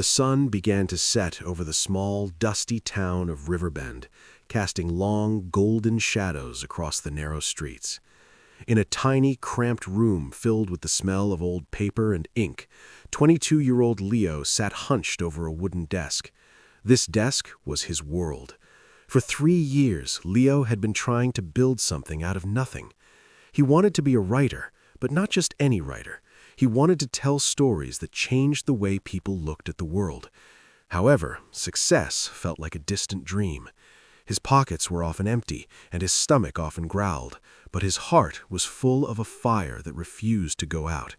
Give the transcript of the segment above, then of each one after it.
The sun began to set over the small, dusty town of Riverbend, casting long, golden shadows across the narrow streets. In a tiny, cramped room filled with the smell of old paper and ink, 22-year-old Leo sat hunched over a wooden desk. This desk was his world. For 3 years, Leo had been trying to build something out of nothing. He wanted to be a writer, but not just any writer. He wanted to tell stories that changed the way people looked at the world. However, success felt like a distant dream. His pockets were often empty, and his stomach often growled, but his heart was full of a fire that refused to go out.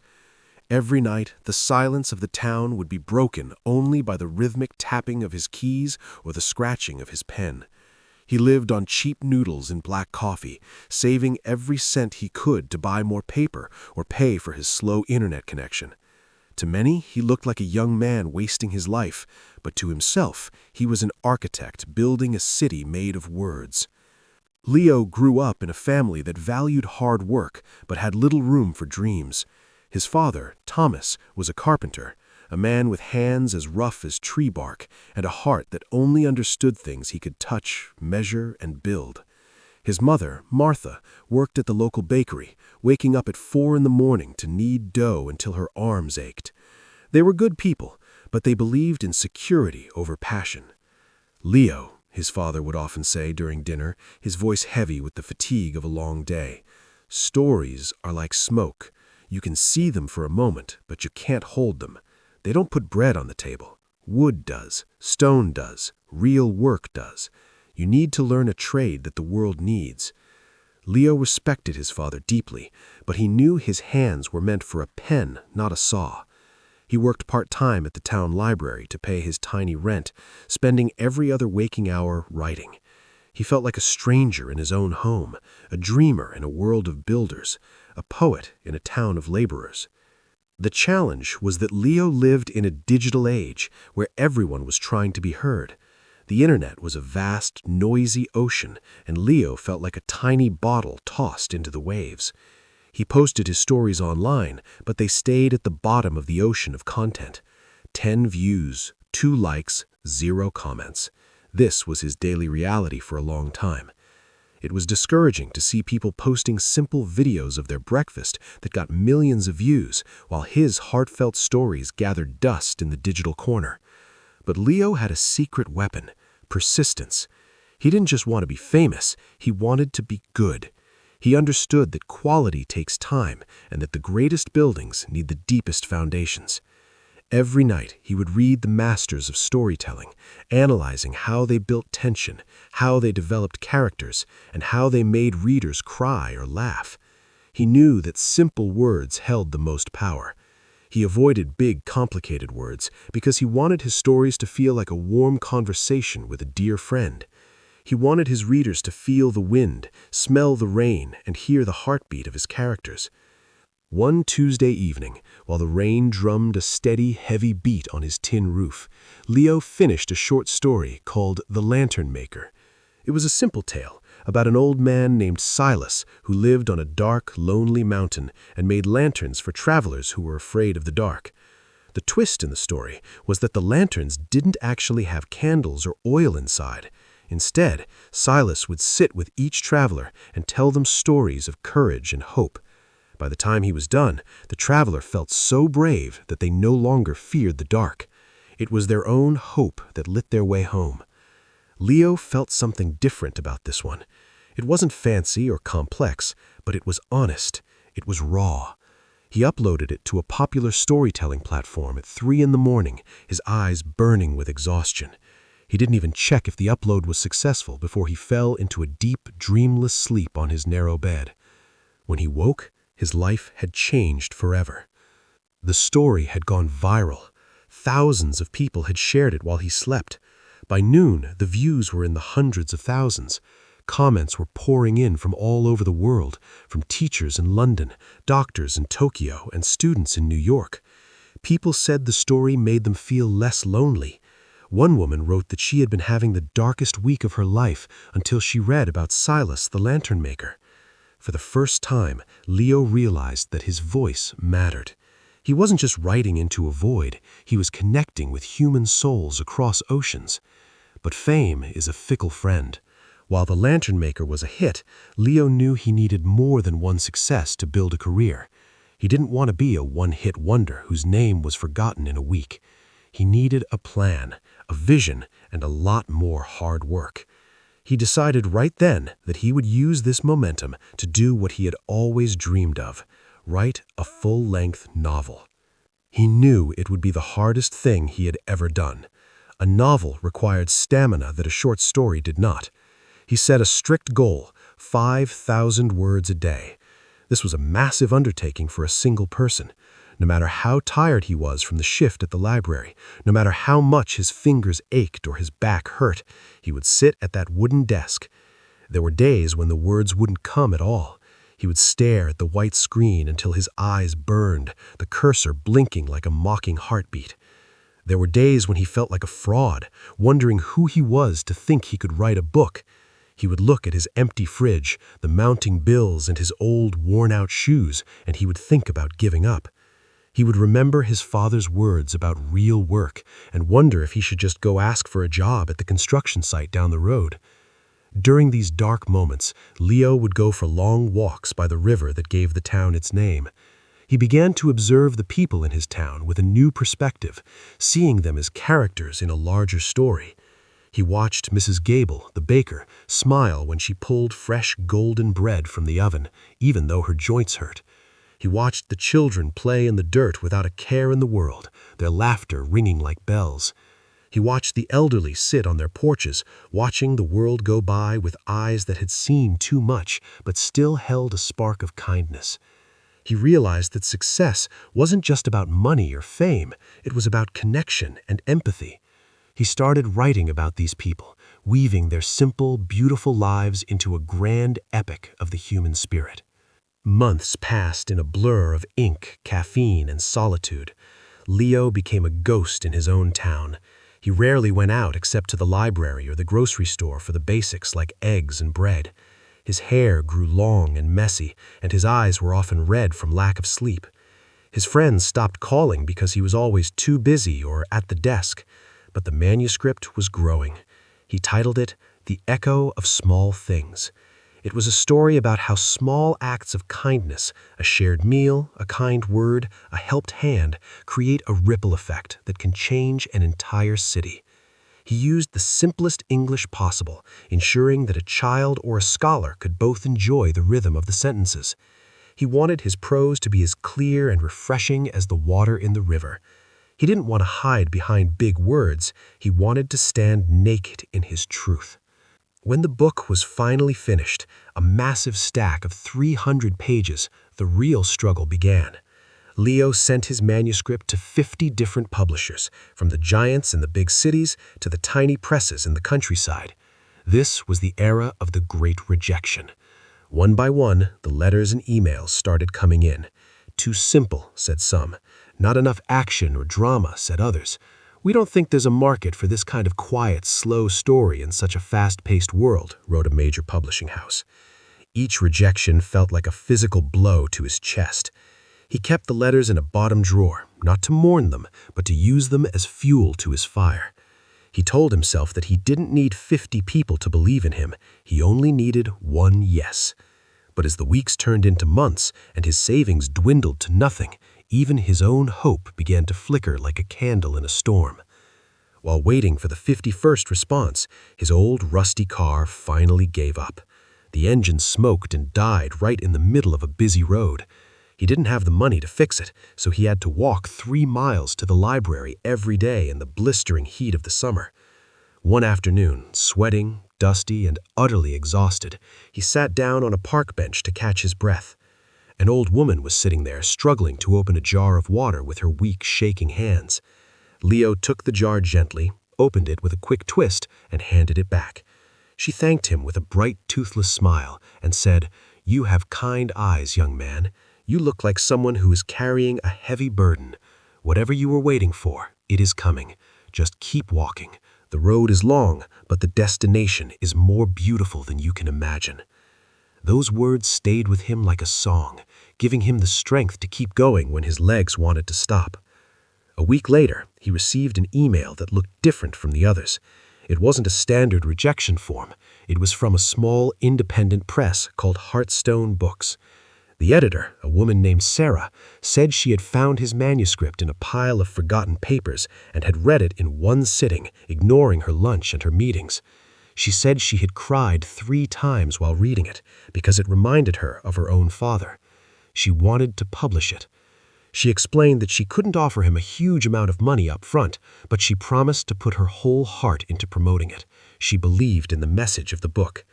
Every night, the silence of the town would be broken only by the rhythmic tapping of his keys or the scratching of his pen. He lived on cheap noodles and black coffee, saving every cent he could to buy more paper or pay for his slow internet connection. To many, he looked like a young man wasting his life, but to himself, he was an architect building a city made of words. Leo grew up in a family that valued hard work but had little room for dreams. His father, Thomas, was a carpenter, a man with hands as rough as tree bark and a heart that only understood things he could touch, measure, and build. His mother, Martha, worked at the local bakery, waking up at 4 in the morning to knead dough until her arms ached. They were good people, but they believed in security over passion. "Leo," his father would often say during dinner, his voice heavy with the fatigue of a long day, "stories are like smoke. You can see them for a moment, but you can't hold them. They don't put bread on the table. Wood does, stone does, real work does. You need to learn a trade that the world needs." Leo respected his father deeply, but he knew his hands were meant for a pen, not a saw. He worked part-time at the town library to pay his tiny rent, spending every other waking hour writing. He felt like a stranger in his own home, a dreamer in a world of builders, a poet in a town of laborers. The challenge was that Leo lived in a digital age where everyone was trying to be heard. The internet was a vast, noisy ocean, and Leo felt like a tiny bottle tossed into the waves. He posted his stories online, but they stayed at the bottom of the ocean of content. 10 views, 2 likes, 0 comments. This was his daily reality for a long time. It was discouraging to see people posting simple videos of their breakfast that got millions of views, while his heartfelt stories gathered dust in the digital corner. But Leo had a secret weapon: persistence. He didn't just want to be famous, he wanted to be good. He understood that quality takes time and that the greatest buildings need the deepest foundations. Every night, he would read the masters of storytelling, analyzing how they built tension, how they developed characters, and how they made readers cry or laugh. He knew that simple words held the most power. He avoided big, complicated words because he wanted his stories to feel like a warm conversation with a dear friend. He wanted his readers to feel the wind, smell the rain, and hear the heartbeat of his characters. One Tuesday evening, while the rain drummed a steady, heavy beat on his tin roof, Leo finished a short story called The Lantern Maker. It was a simple tale about an old man named Silas who lived on a dark, lonely mountain and made lanterns for travelers who were afraid of the dark. The twist in the story was that the lanterns didn't actually have candles or oil inside. Instead, Silas would sit with each traveler and tell them stories of courage and hope. By the time he was done, the traveler felt so brave that they no longer feared the dark. It was their own hope that lit their way home. Leo felt something different about this one. It wasn't fancy or complex, but it was honest. It was raw. He uploaded it to a popular storytelling platform at 3 in the morning, his eyes burning with exhaustion. He didn't even check if the upload was successful before he fell into a deep, dreamless sleep on his narrow bed. When he woke, his life had changed forever. The story had gone viral. Thousands of people had shared it while he slept. By noon, the views were in the hundreds of thousands. Comments were pouring in from all over the world, from teachers in London, doctors in Tokyo, and students in New York. People said the story made them feel less lonely. One woman wrote that she had been having the darkest week of her life until she read about Silas the Lantern Maker. For the first time, Leo realized that his voice mattered. He wasn't just writing into a void, he was connecting with human souls across oceans. But fame is a fickle friend. While The Lantern Maker was a hit, Leo knew he needed more than one success to build a career. He didn't want to be a one-hit wonder whose name was forgotten in a week. He needed a plan, a vision, and a lot more hard work. He decided right then that he would use this momentum to do what he had always dreamed of: write a full-length novel. He knew it would be the hardest thing he had ever done. A novel required stamina that a short story did not. He set a strict goal: 5,000 words a day. This was a massive undertaking for a single person. No matter how tired he was from the shift at the library, no matter how much his fingers ached or his back hurt, he would sit at that wooden desk. There were days when the words wouldn't come at all. He would stare at the white screen until his eyes burned, the cursor blinking like a mocking heartbeat. There were days when he felt like a fraud, wondering who he was to think he could write a book. He would look at his empty fridge, the mounting bills, and his old, worn-out shoes, and he would think about giving up. He would remember his father's words about real work and wonder if he should just go ask for a job at the construction site down the road. During these dark moments, Leo would go for long walks by the river that gave the town its name. He began to observe the people in his town with a new perspective, seeing them as characters in a larger story. He watched Mrs. Gable, the baker, smile when she pulled fresh golden bread from the oven, even though her joints hurt. He watched the children play in the dirt without a care in the world, their laughter ringing like bells. He watched the elderly sit on their porches, watching the world go by with eyes that had seen too much, but still held a spark of kindness. He realized that success wasn't just about money or fame, it was about connection and empathy. He started writing about these people, weaving their simple, beautiful lives into a grand epic of the human spirit. Months passed in a blur of ink, caffeine, and solitude. Leo became a ghost in his own town. He rarely went out except to the library or the grocery store for the basics like eggs and bread. His hair grew long and messy, and his eyes were often red from lack of sleep. His friends stopped calling because he was always too busy or at the desk. But the manuscript was growing. He titled it The Echo of Small Things. It was a story about how small acts of kindness, a shared meal, a kind word, a helped hand, create a ripple effect that can change an entire city. He used the simplest English possible, ensuring that a child or a scholar could both enjoy the rhythm of the sentences. He wanted his prose to be as clear and refreshing as the water in the river. He didn't want to hide behind big words. He wanted to stand naked in his truth. When the book was finally finished, a massive stack of 300 pages, the real struggle began. Leo sent his manuscript to 50 different publishers, from the giants in the big cities to the tiny presses in the countryside. This was the era of the Great Rejection. One by one, the letters and emails started coming in. Too simple, said some. Not enough action or drama, said others. We don't think there's a market for this kind of quiet, slow story in such a fast-paced world, wrote a major publishing house. Each rejection felt like a physical blow to his chest. He kept the letters in a bottom drawer, not to mourn them, but to use them as fuel to his fire. He told himself that he didn't need 50 people to believe in him. He only needed one yes. But as the weeks turned into months and his savings dwindled to nothing, even his own hope began to flicker like a candle in a storm. While waiting for the 51st response, his old rusty car finally gave up. The engine smoked and died right in the middle of a busy road. He didn't have the money to fix it, so he had to walk 3 miles to the library every day in the blistering heat of the summer. One afternoon, sweating, dusty, and utterly exhausted, he sat down on a park bench to catch his breath. An old woman was sitting there, struggling to open a jar of water with her weak, shaking hands. Leo took the jar gently, opened it with a quick twist, and handed it back. She thanked him with a bright, toothless smile and said, "You have kind eyes, young man. You look like someone who is carrying a heavy burden. Whatever you were waiting for, it is coming. Just keep walking. The road is long, but the destination is more beautiful than you can imagine." Those words stayed with him like a song, giving him the strength to keep going when his legs wanted to stop. A week later, he received an email that looked different from the others. It wasn't a standard rejection form. It was from a small, independent press called Heartstone Books. The editor, a woman named Sarah, said she had found his manuscript in a pile of forgotten papers and had read it in one sitting, ignoring her lunch and her meetings. She said she had cried 3 times while reading it because it reminded her of her own father. She wanted to publish it. She explained that she couldn't offer him a huge amount of money up front, but she promised to put her whole heart into promoting it. She believed in the message of the book.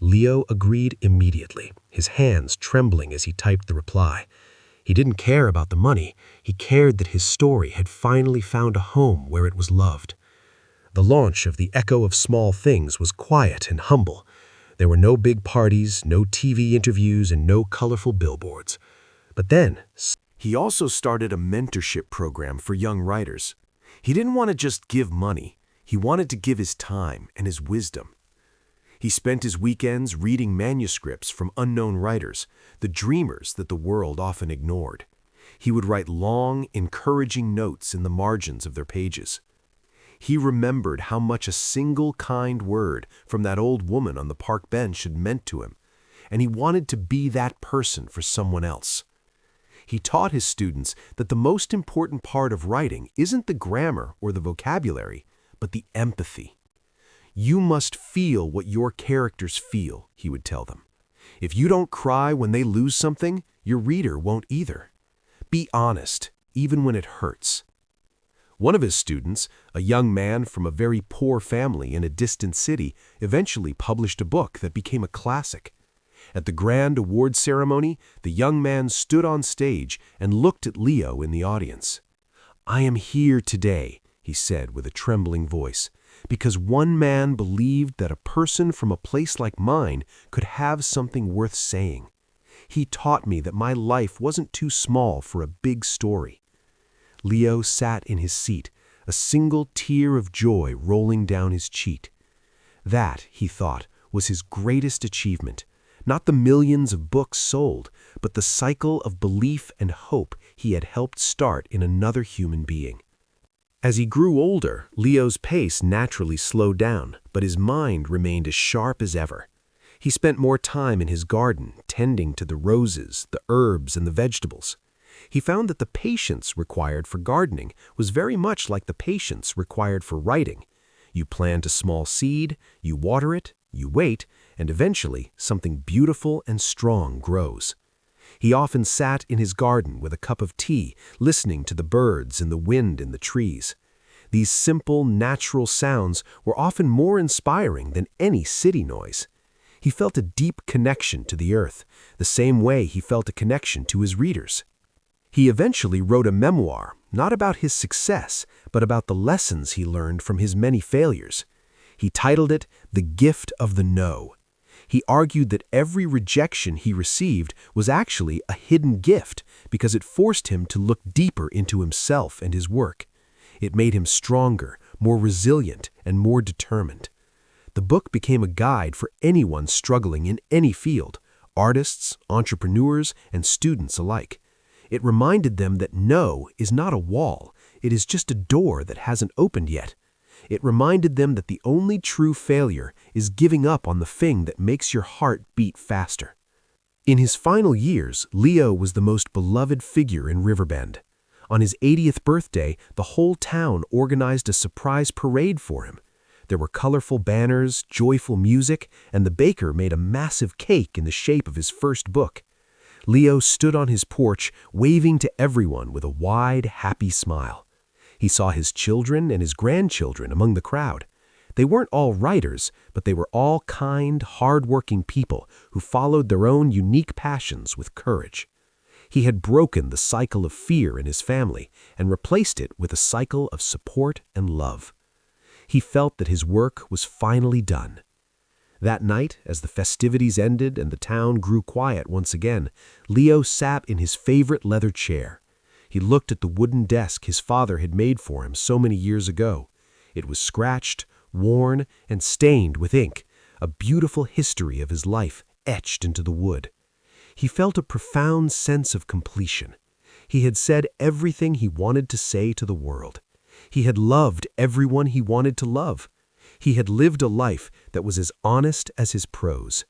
Leo agreed immediately, his hands trembling as he typed the reply. He didn't care about the money. He cared that his story had finally found a home where it was loved. The launch of The Echo of Small Things was quiet and humble. There were no big parties, no TV interviews, and no colorful billboards. But then, he also started a mentorship program for young writers. He didn't want to just give money. He wanted to give his time and his wisdom. He spent his weekends reading manuscripts from unknown writers, the dreamers that the world often ignored. He would write long, encouraging notes in the margins of their pages. He remembered how much a single kind word from that old woman on the park bench had meant to him, and he wanted to be that person for someone else. He taught his students that the most important part of writing isn't the grammar or the vocabulary, but the empathy. You must feel what your characters feel, he would tell them. If you don't cry when they lose something, your reader won't either. Be honest, even when it hurts. One of his students, a young man from a very poor family in a distant city, eventually published a book that became a classic. At the grand award ceremony, the young man stood on stage and looked at Leo in the audience. "I am here today," he said with a trembling voice, "because one man believed that a person from a place like mine could have something worth saying. He taught me that my life wasn't too small for a big story." Leo sat in his seat, a single tear of joy rolling down his cheek. That, he thought, was his greatest achievement. Not the millions of books sold, but the cycle of belief and hope he had helped start in another human being. As he grew older, Leo's pace naturally slowed down, but his mind remained as sharp as ever. He spent more time in his garden, tending to the roses, the herbs, and the vegetables. He found that the patience required for gardening was very much like the patience required for writing. You plant a small seed, you water it, you wait, and eventually something beautiful and strong grows. He often sat in his garden with a cup of tea, listening to the birds and the wind in the trees. These simple, natural sounds were often more inspiring than any city noise. He felt a deep connection to the earth, the same way he felt a connection to his readers. He eventually wrote a memoir, not about his success, but about the lessons he learned from his many failures. He titled it The Gift of the No. He argued that every rejection he received was actually a hidden gift because it forced him to look deeper into himself and his work. It made him stronger, more resilient, and more determined. The book became a guide for anyone struggling in any field, artists, entrepreneurs, and students alike. It reminded them that no is not a wall, it is just a door that hasn't opened yet. It reminded them that the only true failure is giving up on the thing that makes your heart beat faster. In his final years, Leo was the most beloved figure in Riverbend. On his 80th birthday, the whole town organized a surprise parade for him. There were colorful banners, joyful music, and the baker made a massive cake in the shape of his first book. Leo stood on his porch, waving to everyone with a wide, happy smile. He saw his children and his grandchildren among the crowd. They weren't all writers, but they were all kind, hard-working people who followed their own unique passions with courage. He had broken the cycle of fear in his family and replaced it with a cycle of support and love. He felt that his work was finally done. That night, as the festivities ended and the town grew quiet once again, Leo sat in his favorite leather chair. He looked at the wooden desk his father had made for him so many years ago. It was scratched, worn, and stained with ink, a beautiful history of his life etched into the wood. He felt a profound sense of completion. He had said everything he wanted to say to the world. He had loved everyone he wanted to love. He had lived a life that was as honest as his prose.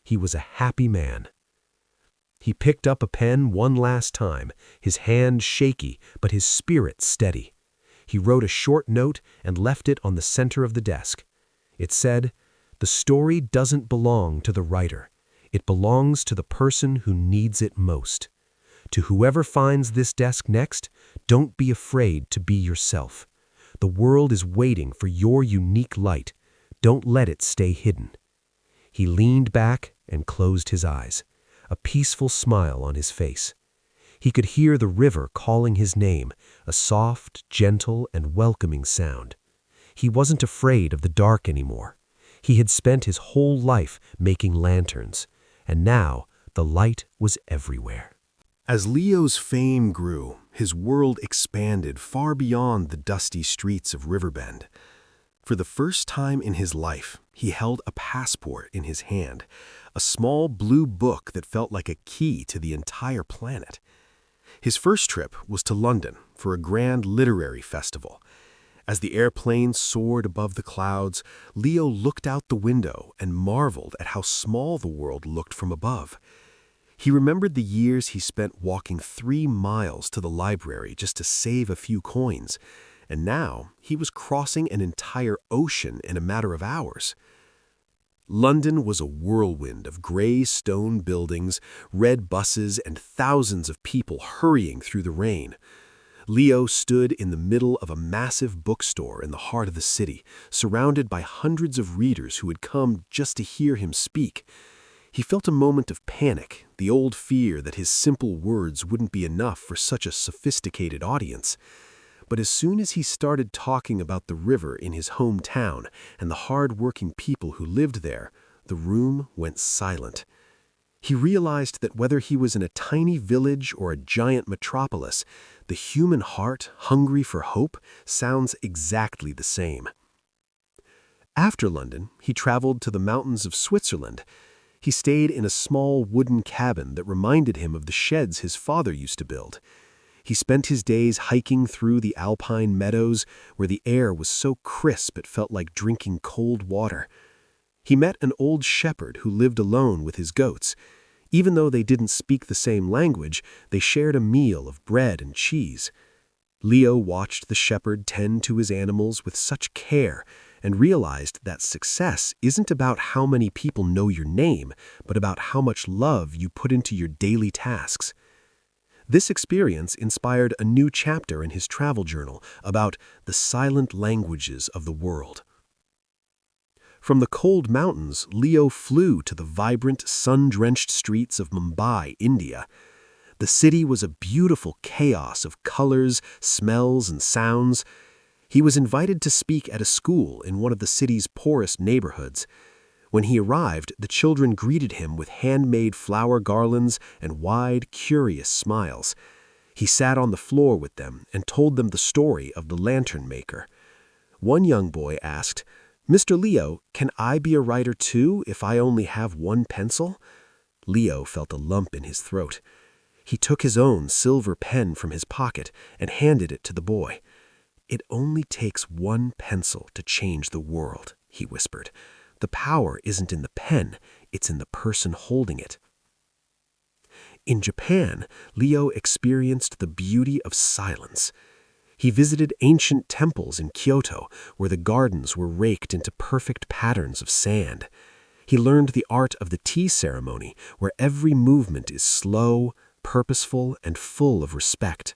He was a happy man. He picked up a pen one last time, his hand shaky, but his spirit steady. He wrote a short note and left it on the center of the desk. It said, "The story doesn't belong to the writer. It belongs to the person who needs it most. To whoever finds this desk next, don't be afraid to be yourself. The world is waiting for your unique light. Don't let it stay hidden." He leaned back and closed his eyes, a peaceful smile on his face. He could hear the river calling his name, a soft, gentle, and welcoming sound. He wasn't afraid of the dark anymore. He had spent his whole life making lanterns, and now the light was everywhere. As Leo's fame grew, his world expanded far beyond the dusty streets of Riverbend. For the first time in his life, he held a passport in his hand, a small blue book that felt like a key to the entire planet. His first trip was to London for a grand literary festival. As the airplane soared above the clouds, Leo looked out the window and marveled at how small the world looked from above. He remembered the years he spent walking 3 miles to the library just to save a few coins, and now he was crossing an entire ocean in a matter of hours. London was a whirlwind of gray stone buildings, red buses, and thousands of people hurrying through the rain. Leo stood in the middle of a massive bookstore in the heart of the city, surrounded by hundreds of readers who had come just to hear him speak. He felt a moment of panic, the old fear that his simple words wouldn't be enough for such a sophisticated audience. But as soon as he started talking about the river in his hometown and the hard-working people who lived there, the room went silent. He realized that whether he was in a tiny village or a giant metropolis, the human heart, hungry for hope, sounds exactly the same. After London, he traveled to the mountains of Switzerland. He stayed in a small wooden cabin that reminded him of the sheds his father used to build. He spent his days hiking through the alpine meadows where the air was so crisp it felt like drinking cold water. He met an old shepherd who lived alone with his goats. Even though they didn't speak the same language, they shared a meal of bread and cheese. Leo watched the shepherd tend to his animals with such care and realized that success isn't about how many people know your name, but about how much love you put into your daily tasks. This experience inspired a new chapter in his travel journal about the silent languages of the world. From the cold mountains, Leo flew to the vibrant, sun-drenched streets of Mumbai, India. The city was a beautiful chaos of colors, smells, and sounds. He was invited to speak at a school in one of the city's poorest neighborhoods. When he arrived, the children greeted him with handmade flower garlands and wide, curious smiles. He sat on the floor with them and told them the story of the lantern maker. One young boy asked, "Mr. Leo, can I be a writer too if I only have one pencil?" Leo felt a lump in his throat. He took his own silver pen from his pocket and handed it to the boy. "It only takes one pencil to change the world," he whispered. "The power isn't in the pen, it's in the person holding it." In Japan, Leo experienced the beauty of silence. He visited ancient temples in Kyoto, where the gardens were raked into perfect patterns of sand. He learned the art of the tea ceremony, where every movement is slow, purposeful, and full of respect.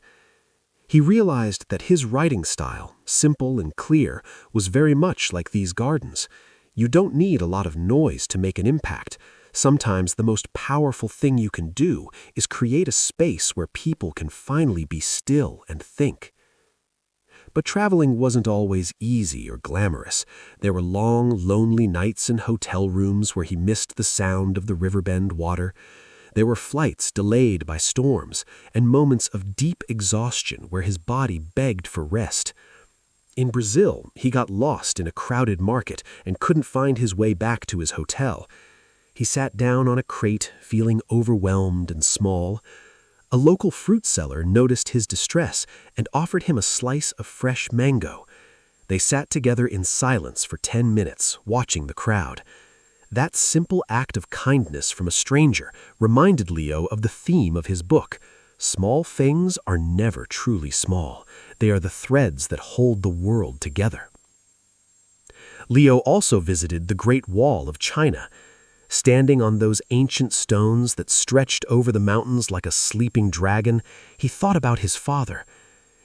He realized that his writing style, simple and clear, was very much like these gardens. You don't need a lot of noise to make an impact. Sometimes the most powerful thing you can do is create a space where people can finally be still and think. But traveling wasn't always easy or glamorous. There were long, lonely nights in hotel rooms where he missed the sound of the Riverbend water. There were flights delayed by storms and moments of deep exhaustion where his body begged for rest. In Brazil, he got lost in a crowded market and couldn't find his way back to his hotel. He sat down on a crate, feeling overwhelmed and small. A local fruit seller noticed his distress and offered him a slice of fresh mango. They sat together in silence for 10 minutes, watching the crowd. That simple act of kindness from a stranger reminded Leo of the theme of his book. Small things are never truly small. They are the threads that hold the world together. Leo also visited the Great Wall of China. Standing on those ancient stones that stretched over the mountains like a sleeping dragon, he thought about his father.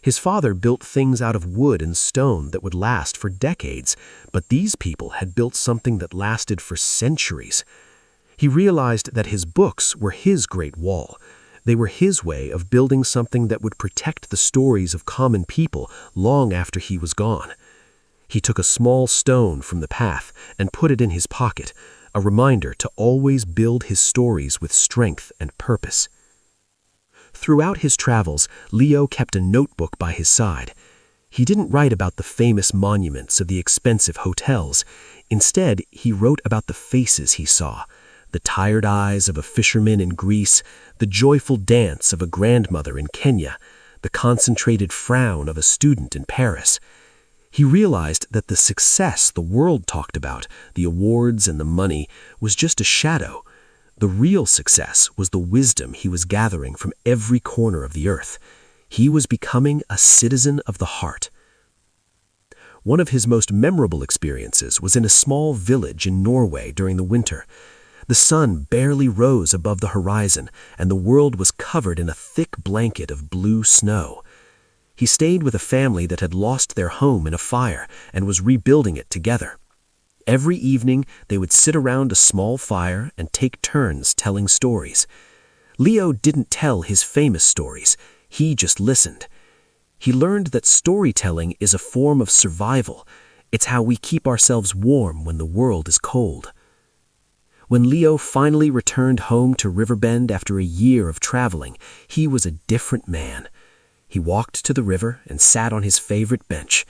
His father built things out of wood and stone that would last for decades, but these people had built something that lasted for centuries. He realized that his books were his great wall. They were his way of building something that would protect the stories of common people long after he was gone. He took a small stone from the path and put it in his pocket, a reminder to always build his stories with strength and purpose. Throughout his travels, Leo kept a notebook by his side. He didn't write about the famous monuments of the expensive hotels. Instead, he wrote about the faces he saw, the tired eyes of a fisherman in Greece, the joyful dance of a grandmother in Kenya, the concentrated frown of a student in Paris. He realized that the success the world talked about, the awards and the money, was just a shadow. The real success was the wisdom he was gathering from every corner of the earth. He was becoming a citizen of the heart. One of his most memorable experiences was in a small village in Norway during the winter. The sun barely rose above the horizon, and the world was covered in a thick blanket of blue snow. He stayed with a family that had lost their home in a fire and was rebuilding it together. Every evening, they would sit around a small fire and take turns telling stories. Leo didn't tell his famous stories. He just listened. He learned that storytelling is a form of survival. It's how we keep ourselves warm when the world is cold. When Leo finally returned home to Riverbend after a year of traveling, he was a different man. He walked to the river and sat on his favorite bench.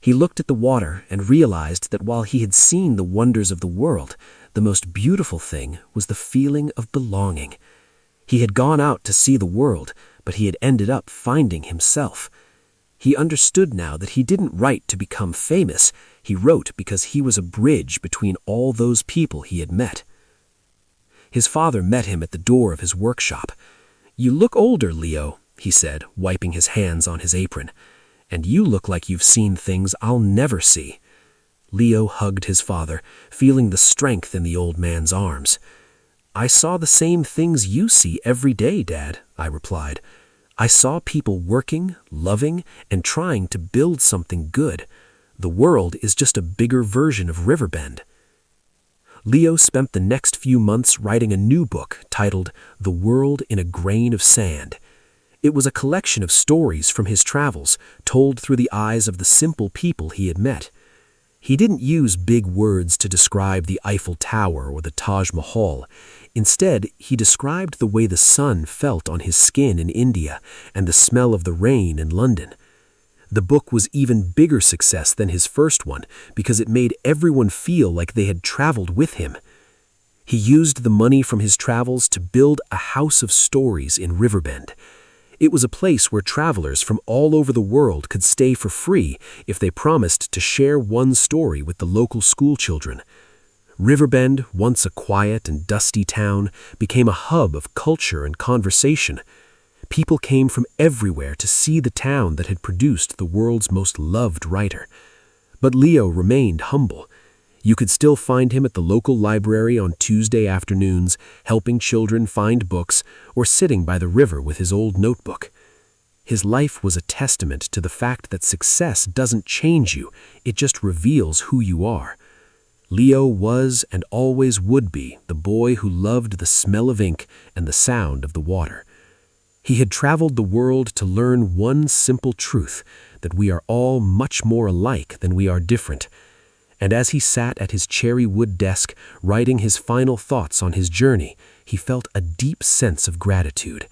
He looked at the water and realized that while he had seen the wonders of the world, the most beautiful thing was the feeling of belonging. He had gone out to see the world, but he had ended up finding himself. He understood now that he didn't write to become famous. He wrote because he was a bridge between all those people he had met. His father met him at the door of his workshop. "You look older, Leo," he said, wiping his hands on his apron. "And you look like you've seen things I'll never see." Leo hugged his father, feeling the strength in the old man's arms. "I saw the same things you see every day, Dad," I replied. "I saw people working, loving, and trying to build something good. The world is just a bigger version of Riverbend." Leo spent the next few months writing a new book titled The World in a Grain of Sand. It was a collection of stories from his travels, told through the eyes of the simple people he had met. He didn't use big words to describe the Eiffel Tower or the Taj Mahal. Instead, he described the way the sun felt on his skin in India and the smell of the rain in London. The book was even bigger success than his first one because it made everyone feel like they had traveled with him. He used the money from his travels to build a house of stories in Riverbend. It was a place where travelers from all over the world could stay for free if they promised to share one story with the local schoolchildren. Riverbend, once a quiet and dusty town, became a hub of culture and conversation. People came from everywhere to see the town that had produced the world's most loved writer. But Leo remained humble. You could still find him at the local library on Tuesday afternoons, helping children find books, or sitting by the river with his old notebook. His life was a testament to the fact that success doesn't change you, it just reveals who you are. Leo was and always would be the boy who loved the smell of ink and the sound of the water. He had traveled the world to learn one simple truth, that we are all much more alike than we are different. And as he sat at his cherry wood desk, writing his final thoughts on his journey, he felt a deep sense of gratitude.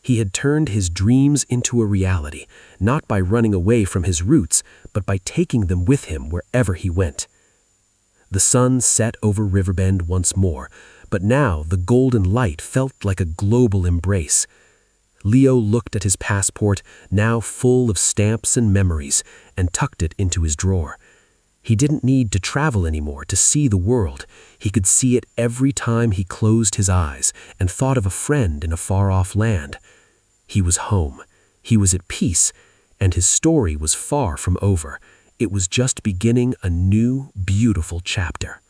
He had turned his dreams into a reality, not by running away from his roots, but by taking them with him wherever he went. The sun set over Riverbend once more, but now the golden light felt like a global embrace. Leo looked at his passport, now full of stamps and memories, and tucked it into his drawer. He didn't need to travel anymore to see the world. He could see it every time he closed his eyes and thought of a friend in a far-off land. He was home. He was at peace, and his story was far from over. It was just beginning a new, beautiful chapter.